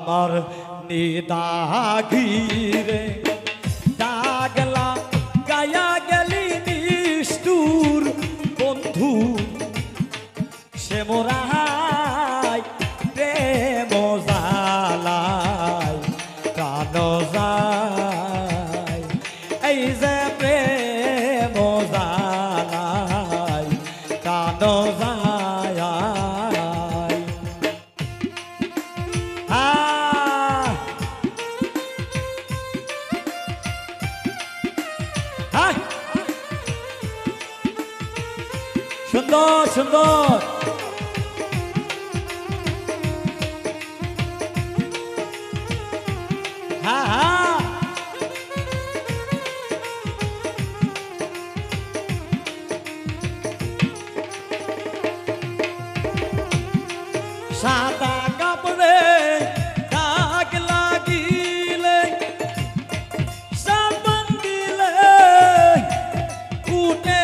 আমার নিদাগিরে দাগলা গায়া গেলি নিষ্ঠুর বন্ধু সে মোরাই প্রেম জালাই প্রাণ যায় এই যে প্রেম জালাই প্রাণ যায় সুন্দর সুন্দর হ্যাঁ হ্যাঁ সাদা কাপড়ে দাগ লাগিলে সাবান দিলে উঠে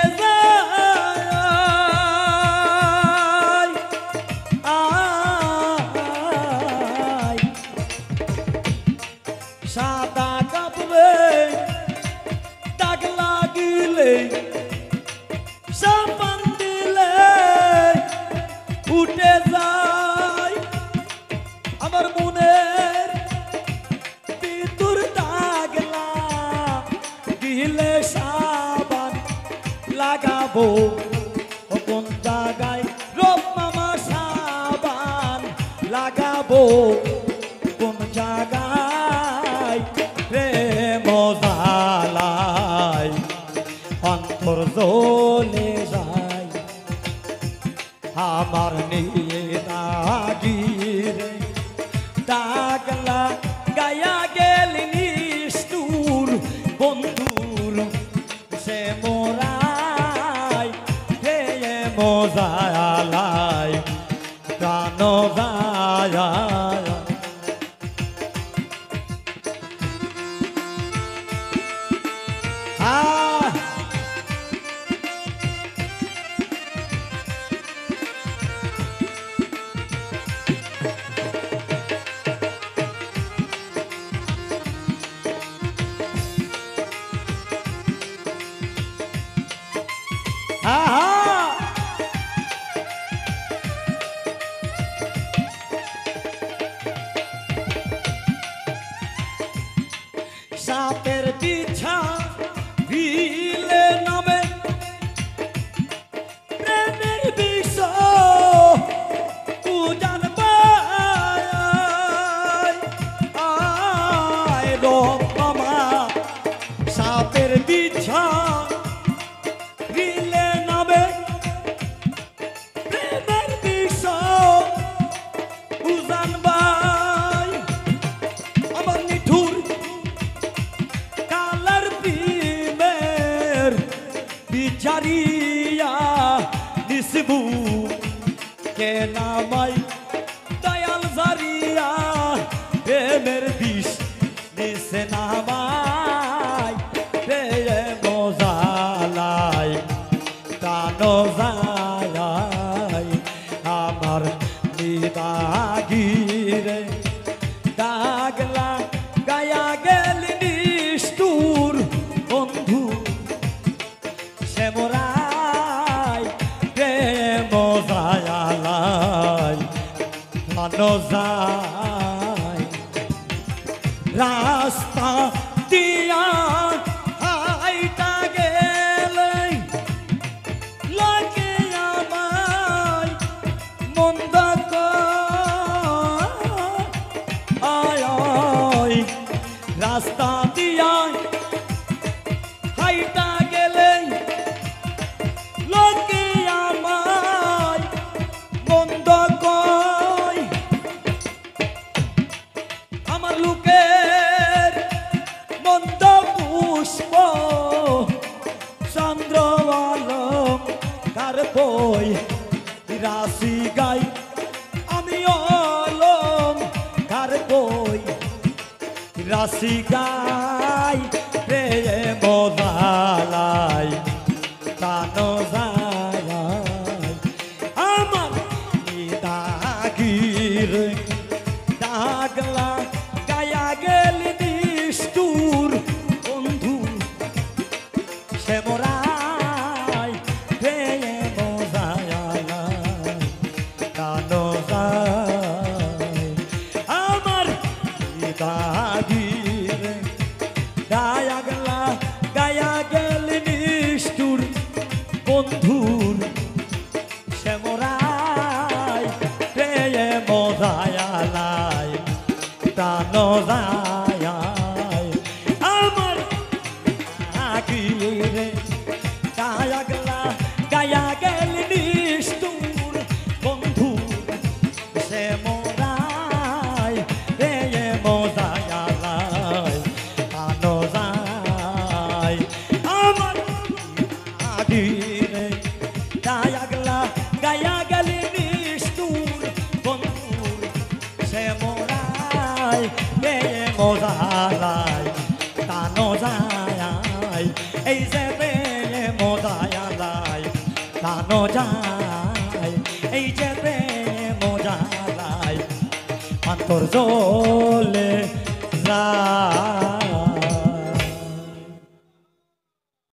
সাদা কাপড়ে দাগ লাগিলে সাবান দিলে উঠে যায় আমার মনের ভিতর দাগ লাগিলে সাবান লাগাবো কোন জায়গায় রব মামা সাবান লাগাবো কোন জায়গায় প্রেম জালাই অন্তর জ্বলে যায় আমার নিয়ে দাগিরে দাগলা গায়া গেলি নিষ্ঠুর বন্ধুর সে মোরাই প্রেম জালাই প্রাণ যায় সাপের পিছা ভিলে নামে প্রেমের বিষ পূজন পায় রব মামা সাপের পিছা ভিলে নামে প্রেমের বিষ পূজন পায় আমার নিঠুর বিচারিয়া নিসবু কে নামাই দয়াল জারিয়া প্রেমের বিষ নিসে নামাই প্রেম জালাই প্রাণ যায় আমার নিদাগিরে দাগলা গায়া গেল নিষ্ঠুর বন্ধু সে মোরাই প্রেম জালাই প্রাণ যায় রাস্তা দিয়া হাইটা গেলে লাগে আমায় মন্দ আয় রাস্তা দিয়া হাইটা গেলে লোকে আমায় মন্দ কয় আমার লোকের মন্দ পুষ্প চন্দ্র অলঙ্কার বই রাশি গাই আমি অলঙ্কার বই রাশি গাই প্রেম জালাই প্রাণ যায় আমার দাগির দাগলা বন্ধুর শ্যামরাই প্রেয়ে মজায়ালাই প্রাণ যায় আমার আগিরে গায়া গেল নিষ্ঠুর বন্ধু শ্যামরাই প্রেয়ে মজায়ালাই প্রাণ যায় আমার আগিরে গায়া গেল নিষ্ঠুর বন্ধু শ্যামরাই প্রেয়ে মজায়ালাই প্রাণ যায় এই যে প্রেয়ে মজায়ালাই প্রাণ যায় এই যে প্রেয়ে মজায়ালাই অন্তর জ্বলে যায়